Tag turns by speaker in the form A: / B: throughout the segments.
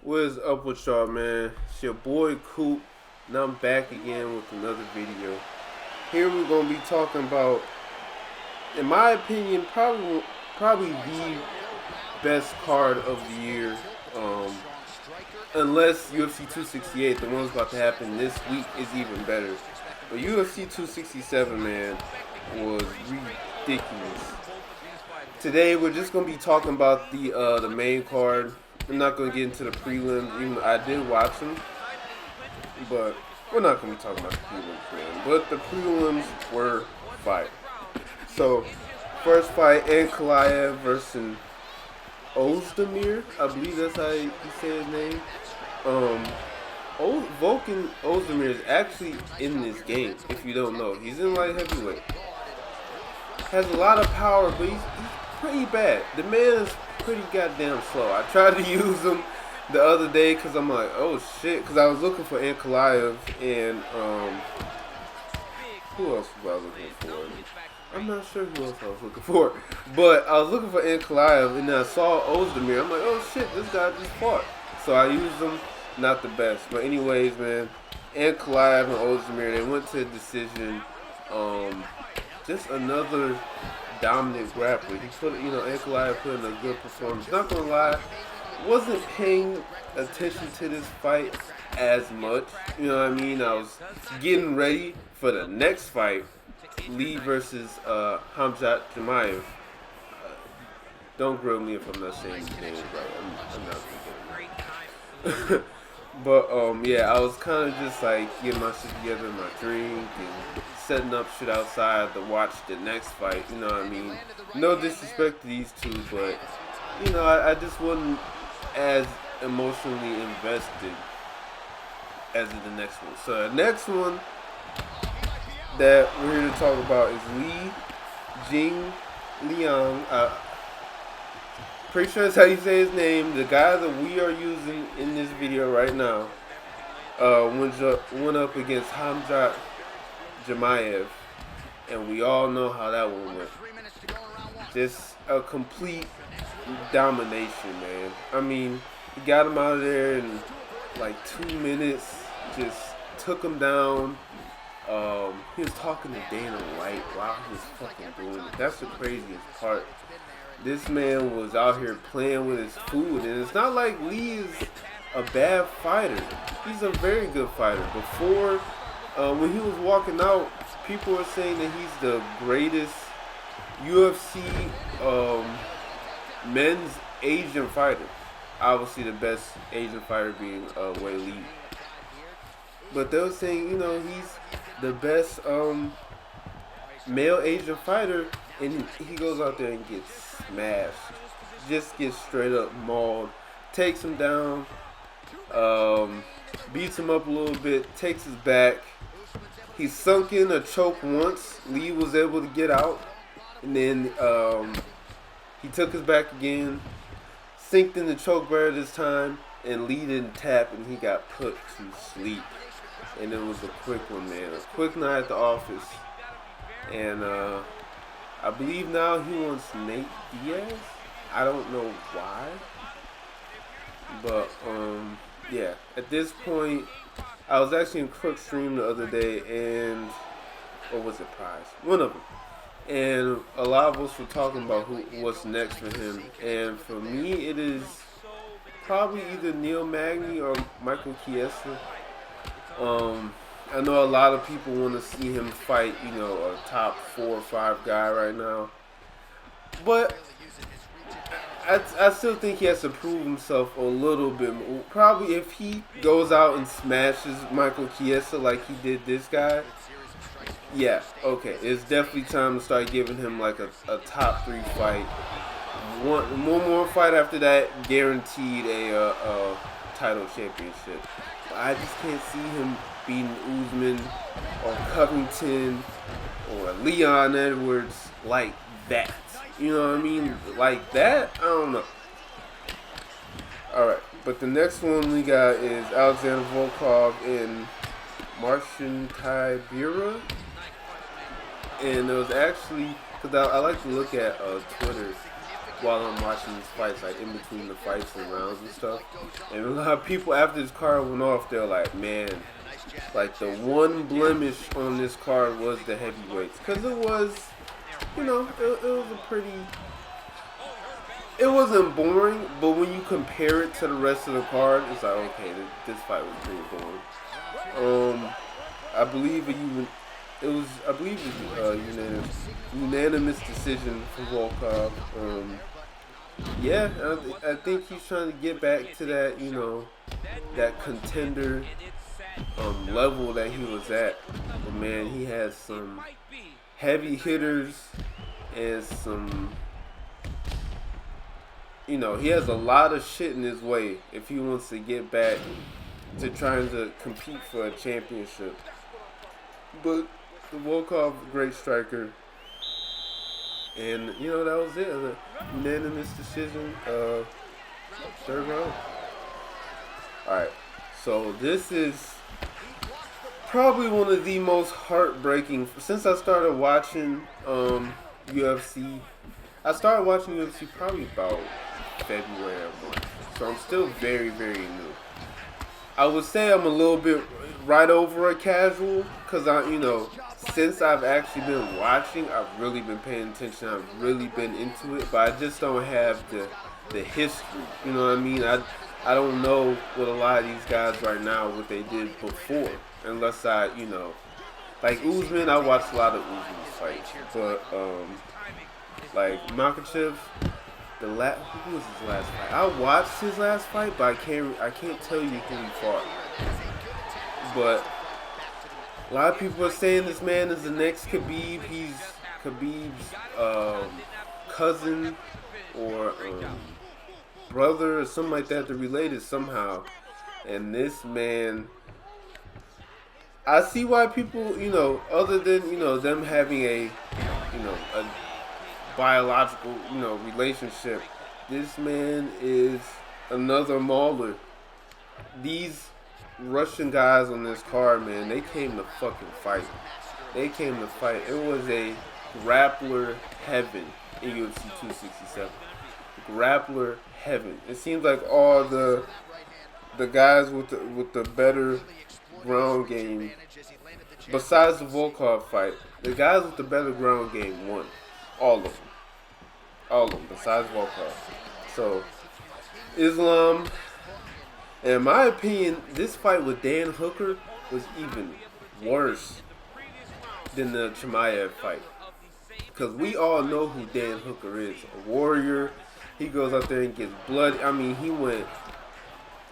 A: What is up with y'all, man? It's your boy Coop, and I'm back again with another video. Here we're gonna be talking about, in my opinion, probably the best card of the year. Um, Unless UFC 268, the one's about to happen this week, is even better. But UFC 267, man, was ridiculous. Today we're just gonna be talking about the main card. I'm not gonna get into the prelims, even though I did watch them, but we're not gonna be talking about the prelims, man. But the prelims were fire. So, first fight, Ankalaev versus Ozdemir. I believe that's how you say his name. Um, Volkan Ozdemir is actually in this game. If you don't know, he's in light heavyweight. Has a lot of power, but he's pretty bad. The man is pretty goddamn slow. I tried to use him the other day because I'm like, oh shit, because I was looking for Ankalaev and who else was I looking for? I'm not sure who else I was looking for, but I was looking for Ankalaev and then I saw Ozdemir. I'm like, oh shit, this guy just fought. So I used him. Not the best, but anyways, man, Ankalaev and Ozdemir, they went to a decision. Just another dominant grappler. He put, Ankalaev put in a good performance. Not gonna lie, wasn't paying attention to this fight as much. You know what I mean? I was getting ready for the next fight, Lee versus Hamzat Jamayev. Don't grill me if I'm not saying his name right. I'm not forgetting. But yeah, I was kind of just like getting my shit together, my drink, and setting up shit outside to watch the next fight. You know what I mean? No disrespect to these two, but I just wasn't as emotionally invested as in the next one. So the next one that we're here to talk about is Jingliang. Pretty sure that's how you say his name. The guy that we are using in this video right now went up against Hamzat Jamayev, and we all know how that one went. Just a complete domination, man. I mean, he got him out of there in like 2 minutes. Just took him down. He was talking to Dana White while he was fucking doing it. That's the craziest part. This man was out here playing with his food, and it's not like Lee is a bad fighter. He's a very good fighter. Before, when he was walking out, people were saying that he's the greatest UFC men's Asian fighter. Obviously, the best Asian fighter being Wei Lee. But they were saying, he's the best male Asian fighter, and he goes out there and gets smashed. Just gets straight up mauled. Takes him down. Beats him up a little bit. Takes his back. He sunk in a choke once. Lee was able to get out. And then he took his back again. Sinked in the choke barrier this time. And Lee didn't tap, and he got put to sleep. And it was a quick one, man. A quick night at the office. And I believe now he wants Nate Diaz. I don't know why. But yeah. At this point, I was actually in Crook Stream the other day, and or was it Prize? One of them. And a lot of us were talking about what's next for him. And for me, it is probably either Neil Magny or Michael Chiesa. I know a lot of people want to see him fight, a top 4 or 5 guy right now. But I still think he has to prove himself a little bit more. Probably if he goes out and smashes Michael Chiesa like he did this guy, yeah, okay. It's definitely time to start giving him like a top 3 fight. One more fight after that, guaranteed a title championship. I just can't see him beating Usman or Covington or Leon Edwards like that. You know what I mean? Like that? I don't know. Alright, but the next one we got is Alexander Volkov and Marcin Tybura. And it was actually, because I like to look at Twitter. while I'm watching these fights, like in between the fights and rounds and stuff. And a lot of people after this card went off, they're like, man, like the one blemish on this card was the heavyweights, because it was, you know, it was a pretty. It wasn't boring, but when you compare it to the rest of the card, it's like, okay, this fight was pretty boring. I believe it was unanimous decision for Volkov. Yeah, I think he's trying to get back to that, you know, that contender level that he was at. But man, he has some heavy hitters and some, you know, he has a lot of shit in his way if he wants to get back to trying to compete for a championship. But the Volkov, great striker. And, you know, that was it. A unanimous decision, third round. Alright, so this is probably one of the most heartbreaking, since I started watching UFC. I started watching UFC probably about February or March. So I'm still very, very new. I would say I'm a little bit right over a casual, because since I've actually been watching, I've really been paying attention. I've really been into it, but I just don't have the history. You know what I mean? I don't know what a lot of these guys right now, what they did before, unless like Usman. I watched a lot of Usman's fights, but like Makachev. Who was his last fight? I watched his last fight, but I can't tell you who he fought. But a lot of people are saying this man is the next Khabib. He's Khabib's cousin or brother or something like that. They're related somehow. And this man, I see why people, other than them having a biological, relationship. This man is another mauler. These Russian guys on this card, man, they came to fucking fight. They came to fight. It was a grappler heaven in UFC 267. Grappler heaven. It seems like all the guys with the better ground game, besides the Volkov fight, the guys with the better ground game won. All of them, besides Volkov. So, Islam, in my opinion, this fight with Dan Hooker was even worse than the Chimaev fight. Because we all know who Dan Hooker is. A warrior. He goes out there and gets blood. I mean, he went,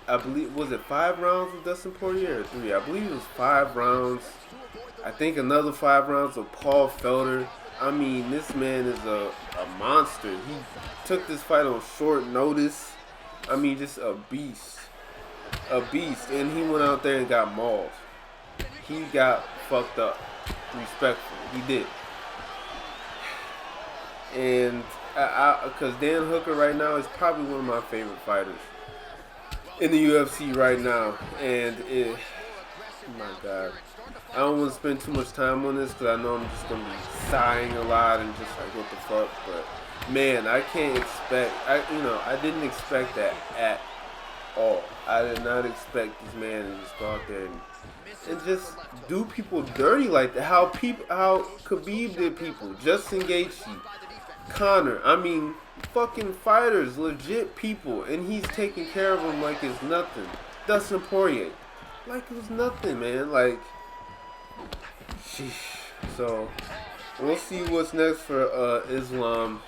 A: I believe, was it 5 rounds with Dustin Poirier or 3? I believe it was 5 rounds. I think another 5 rounds with Paul Felder. I mean, this man is a monster. He took this fight on short notice. I mean, just a beast. A beast. And he went out there and got mauled. He got fucked up. Respectfully. He did. And because Dan Hooker right now is probably one of my favorite fighters in the UFC right now. And oh my God. I don't want to spend too much time on this because I know I'm just going to be sighing a lot and just like, what the fuck. But, man, I can't expect, I didn't expect that at all. I did not expect this man to just go out there and just do people dirty like that. How Khabib did people. Justin Gaethje, Conor. I mean, fucking fighters, legit people. And he's taking care of them like it's nothing. Dustin Poirier. Like it was nothing, man. Like, sheesh. So, we'll see what's next for Islam.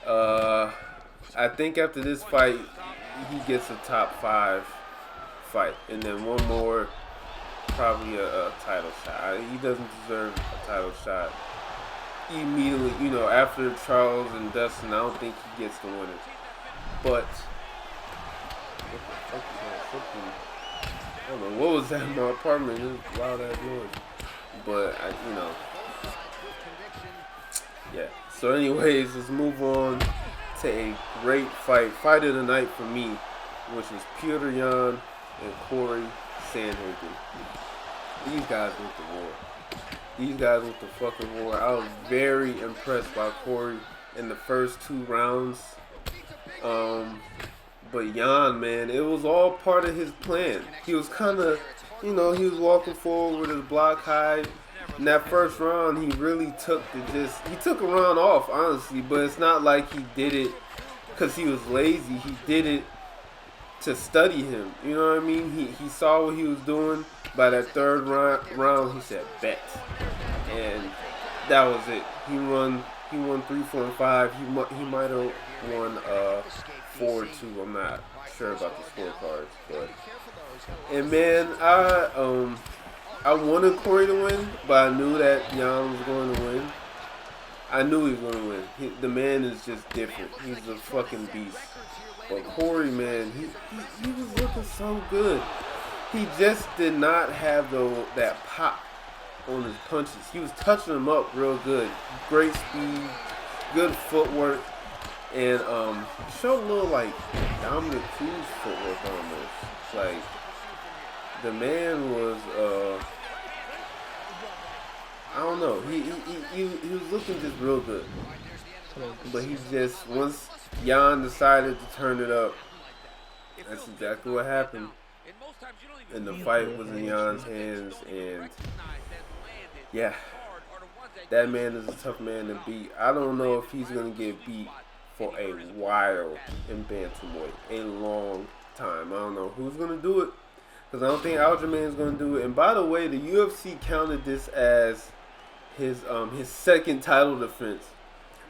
A: I think after this fight, he gets a top 5 fight. And then one more, probably a title shot. He doesn't deserve a title shot immediately. After Charles and Dustin, I don't think he gets the winners. But, what the fuck is that? I don't know what was that in my apartment. It was loud ass noise. But yeah. So anyways, let's move on to a great fight of the night for me, which is Petr Yan and Corey Sandhagen. These guys went to war. These guys went to fucking war. I was very impressed by Corey. in the first 2 rounds. But Jan, man, it was all part of his plan. He was kind of, he was walking forward with his block high. In that first round, he really he took a round off, honestly. But it's not like he did it because he was lazy. He did it to study him. You know what I mean? He saw what he was doing. By that third round, he said, bet. And that was it. He won 3, 4, and 5. He might have won 4-2. I'm not sure about the scorecards, but man, I wanted Corey to win, but I knew that Jan was going to win. I knew he was going to win. The man is just different. He's a fucking beast. But Corey, man, he was looking so good. He just did not have that pop on his punches. He was touching them up real good. Great speed, good footwork, and showed a little like Dominic Cruz footwork almost. Like the man was, I don't know. He was looking just real good. But he just, once Jan decided to turn it up, that's exactly what happened. And the fight was in Jan's hands, and yeah, that man is a tough man to beat. I don't know if he's going to get beat for a while in bantamweight, a long time. I don't know who's going to do it, because I don't think Aljamain is going to do it. And by the way, the UFC counted this as his second title defense.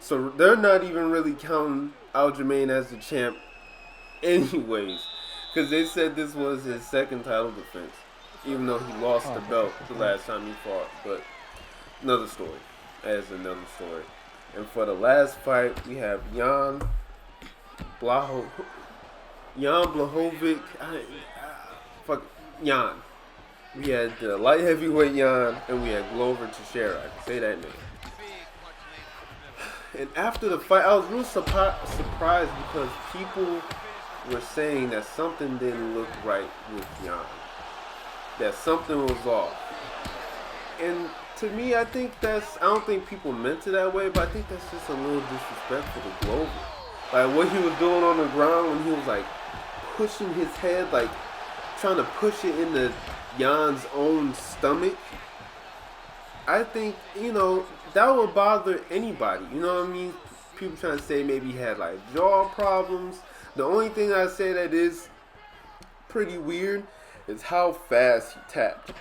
A: So they're not even really counting Aljamain as the champ anyways. Because they said this was his second title defense. Even though he lost the belt the last time he fought. But another story. And for the last fight, we have Jan Blachowicz. Jan. We had the light heavyweight Jan, and we had Glover Teixeira. I can say that name. And after the fight, I was real surprised because people were saying that something didn't look right with Jan. That something was off. And to me, I don't think people meant it that way, but I think that's just a little disrespectful to Glover. Like what he was doing on the ground when he was like pushing his head, like trying to push it into Jan's own stomach. I think, that would bother anybody. You know what I mean? People trying to say maybe he had like jaw problems. The only thing I say that is pretty weird is how fast he tapped.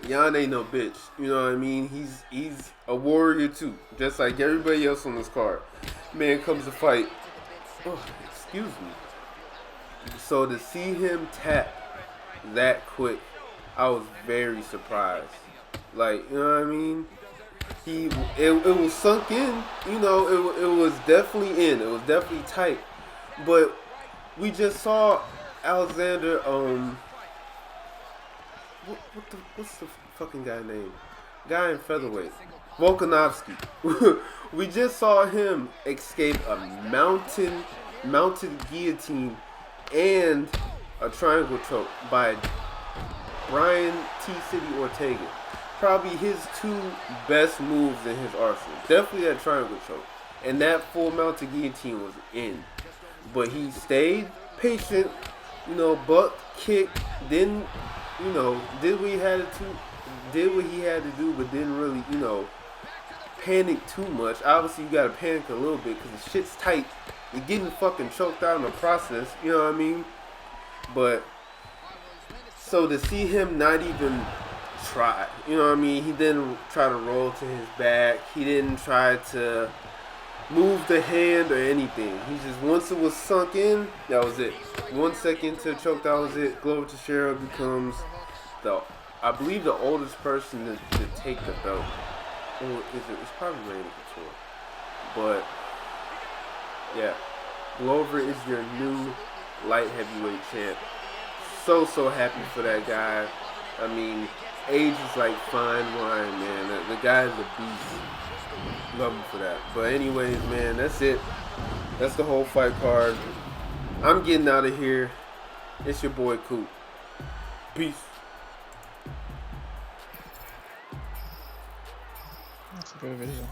A: Jan ain't no bitch. You know what I mean? He's a warrior too, just like everybody else on this card. Man comes to fight. Oh, excuse me. So to see him tap that quick, I was very surprised. Like, you know what I mean? It was sunk in. It was definitely in. It was definitely tight. But we just saw Alexander. What's the fucking guy name? Guy in featherweight, Volkanovski. We just saw him escape a mounted guillotine and a triangle choke by Brian T. City Ortega. Probably his 2 best moves in his arsenal. Definitely that triangle choke. And that full mounted guillotine was in. But he stayed patient, buck, kick, did what he had to do, but didn't really, panic too much. Obviously, you gotta panic a little bit because the shit's tight. You're getting fucking choked out in the process, you know what I mean? But, so to see him not even try, you know what I mean? He didn't try to roll to his back. He didn't try to move the hand or anything. He just, once it was sunk in, that was it. 1 second to choke, that was it. Glover Teixeira becomes I believe the oldest person to take the belt. Or it's probably Randy Couture. But yeah, Glover is your new light heavyweight champ. So happy for that guy. I mean, age is like fine wine, man. The guy's a beast. Love him for that. But anyways, man, that's it. That's the whole fight card. I'm getting out of here. It's your boy Coop. Peace.
B: That's a good video.